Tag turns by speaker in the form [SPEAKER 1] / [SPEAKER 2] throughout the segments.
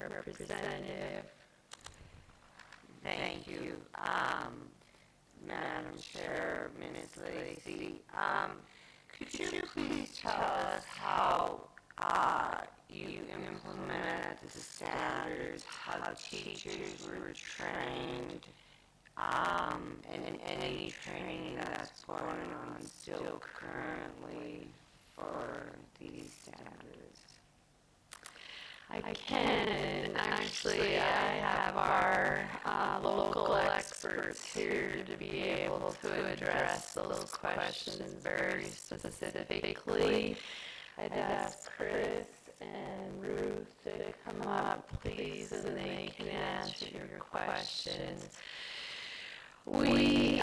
[SPEAKER 1] Representative. Thank you, Madam Chair, Ms. Lacy. Could you please tell us how you implemented the standards, how teachers were trained, and any training that's going on still currently for these standards?
[SPEAKER 2] I can, and actually I have our local experts here to be able to address those questions very specifically. I'd ask Chris and Ruth to come up, please, and they can answer your questions. We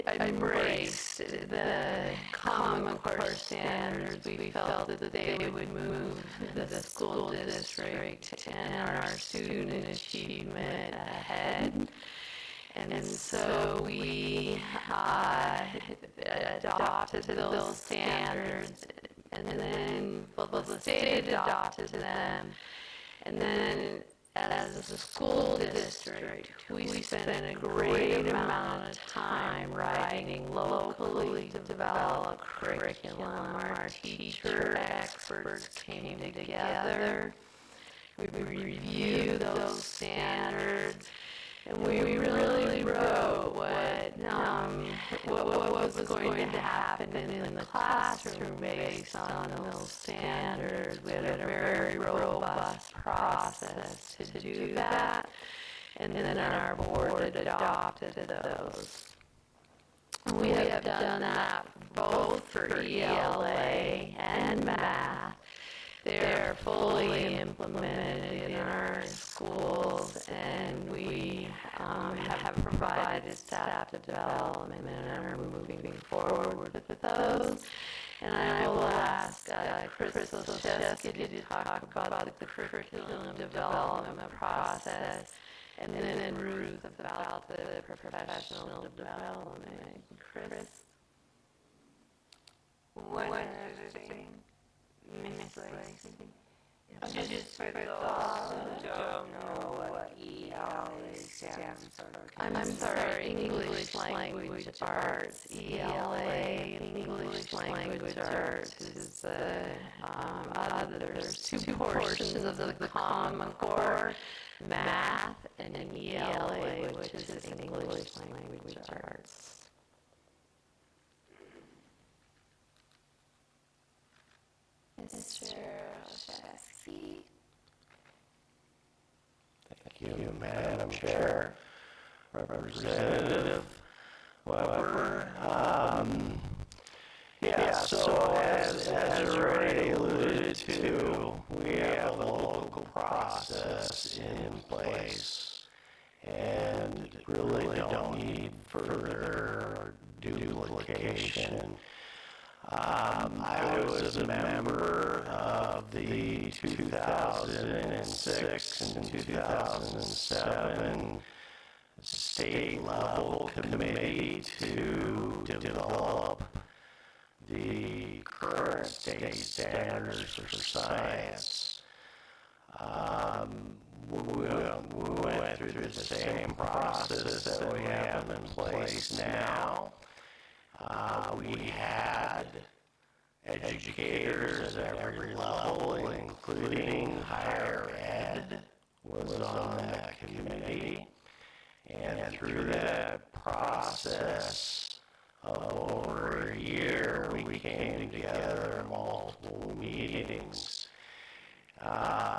[SPEAKER 2] embraced the Common Core standards. We felt that they would move the school district and our student achievement ahead. And so we adopted those standards, and then the state adopted them, and then as a school district, we spent a great amount of time writing locally developed curriculum. Our teacher experts came together. We reviewed those standards, and we really wrote what was going to happen in the classroom based on those standards. We had a very robust process to do that, and then our board adopted those. We have done that both for ELA and math. They're fully implemented in our schools, and we have provided staff development and are moving forward with those. And I will ask Chris Olszewski to talk about the curriculum development process, and then Ruth about the professional development. Chris?
[SPEAKER 1] One other thing, Ms. Lacy. Just for those who don't know what ELA stands for.
[SPEAKER 2] I'm sorry, English Language Arts. ELA, English Language Arts, is there's two portions of the Common Core, math, and an ELA, which is English Language Arts.
[SPEAKER 1] Mr. Olszewski.
[SPEAKER 3] Thank you, Madam Chair, Representative Weber. So as already alluded to, we have a local process in place and really don't need further duplication. I was a member of the 2006 and 2007 state level committee to develop the current state standards for science. We went through the same process that we have in place now. We had educators at every level, including higher ed, was on that committee. And through that process of over a year, we came together in multiple meetings.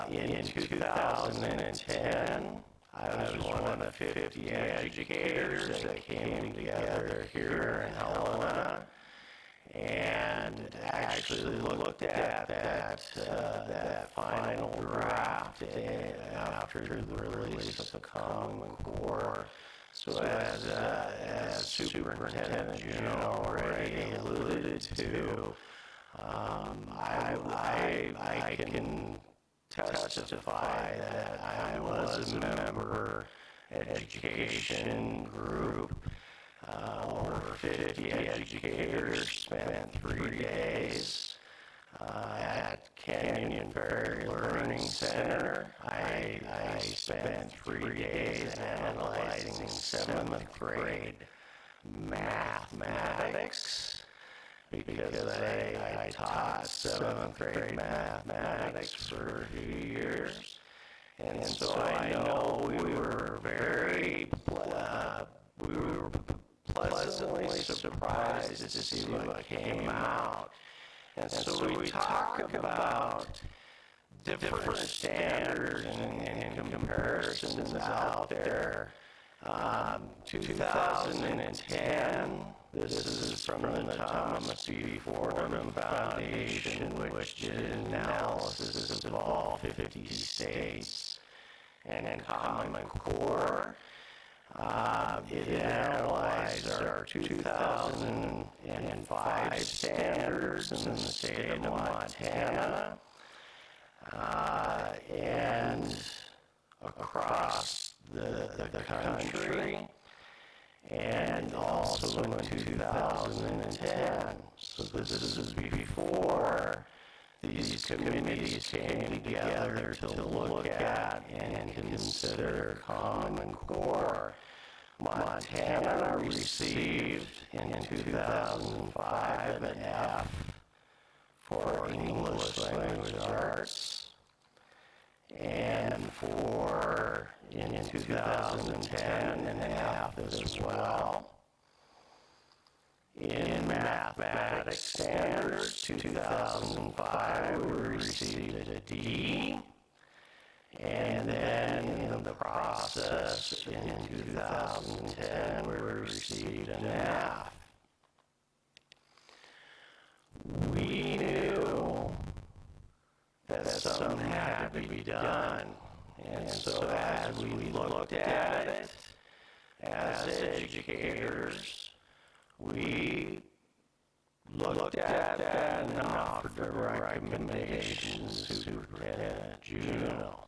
[SPEAKER 3] In 2010, I was one of 50 educators that came together here in Helena and actually looked at that final draft after the release of the Common Core. So as Superintendent June already alluded to, I can testify that I was a member education group. Over 50 educators spent 3 days at Canyon Ferry Learning Center. I I spent 3 days analyzing 7th grade mathematics because I taught 7th grade mathematics for a few years. And so I know we were pleasantly surprised to see what came out. And so we talk about different standards and comparisons out there. 2010, this is from the Thomas B. Fordham Foundation, which did an analysis of all 50 states and Common Core. It analyzed our 2005 standards in the state of Montana and across the country, and also in 2010. So this is before these committees came together to look at and consider Common Core. Montana received in 2005 an F for English language arts, and for in 2010 an F as well. In mathematics standards, 2005 we received a D, and then in the process in 2010 we received an F. We knew that something had to be done, and so as we looked at it as educators, we looked at that and offered the recommendations to Superintendent Juneau.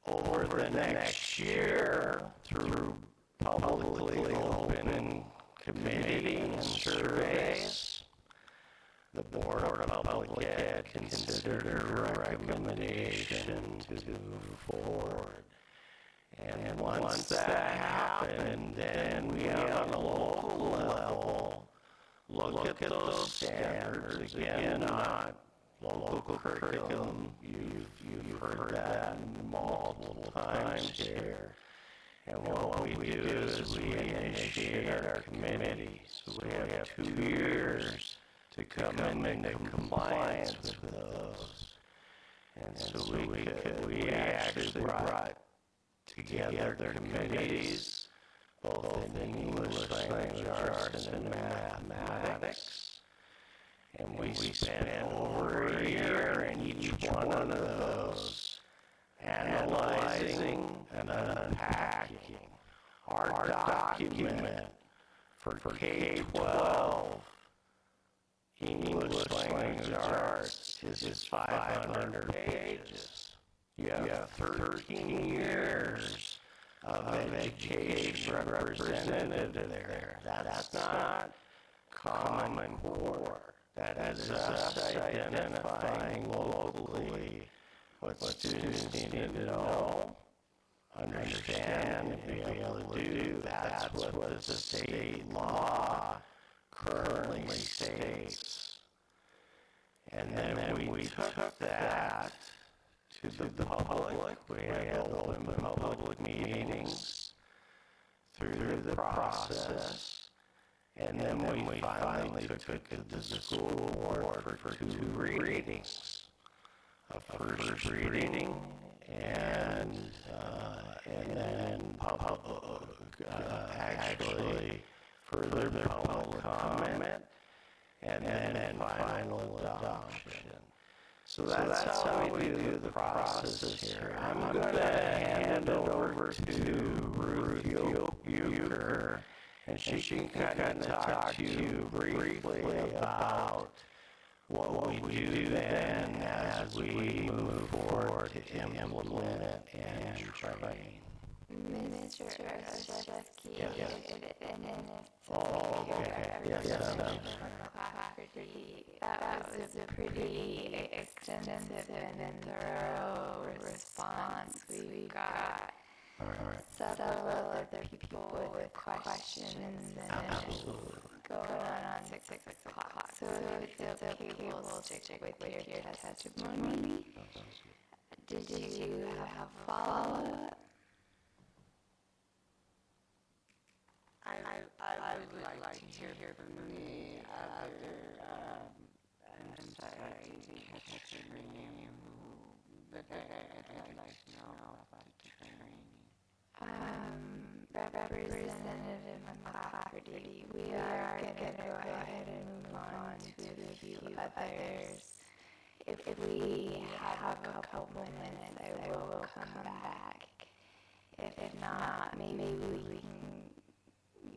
[SPEAKER 3] Over the next year, through publicly open committee and surveys, the Board of Public Ed considered a recommendation to move forward. And once that happened, then we on a local level look at those standards again, not local curriculum. You've heard that multiple times here. And what we do is we initiate our committees. So we have 2 years to come into compliance with those. And so we actually brought together committees, both in English language arts and in mathematics. And we spent over a year in each one of those analyzing and unpacking our document for K-12 English language arts is 500 pages. You have 13 years of education represented there. That's not Common Core. That is us identifying locally what students need to know, understand, and be able to do. That's what the state law currently states. And then we took that to the public. We had open public meetings through the process. And then we finally took it to the school board for 2 readings. A first reading and then actually further public comment, and then final adoption. So that's how we do the process here. I'm going to hand it over to Ruth Euchre, and she can kind of talk to you briefly about what we do then as we move forward to implement it and train.
[SPEAKER 1] Mr. Ostrowski,
[SPEAKER 3] Yes.
[SPEAKER 1] and then
[SPEAKER 3] Oh, okay. Yes.
[SPEAKER 1] that was a pretty extensive and thorough other people with questions and
[SPEAKER 3] Absolutely.
[SPEAKER 1] going on 6 o'clock. So if it's okay, we'll stick with your testimony. Did you have a follow-up? I would like to hear from the other, I'm sorry, I didn't catch your name, but I'd like to know about the training. Representative McClafferty, we are going to go ahead and move on to a few others. If we have a couple minutes, I will come back. If not, maybe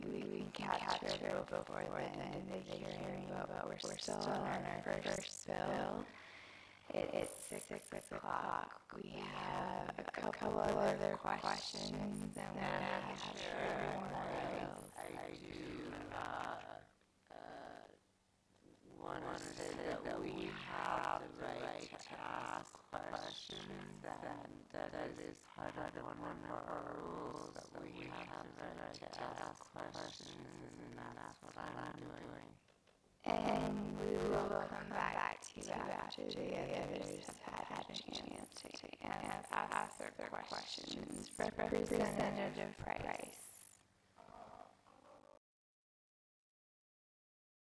[SPEAKER 1] we can catch her before the end of the hearing, but we're still on our first bill. It's 6 o'clock. We have a couple other questions, and we have everyone else. I do want to say that we have the right to ask questions, that is part of one of our rules, that we have the right to ask questions, and that's what I'm doing. And we will come back to you after the others have had a chance to ask their questions. Representative Price.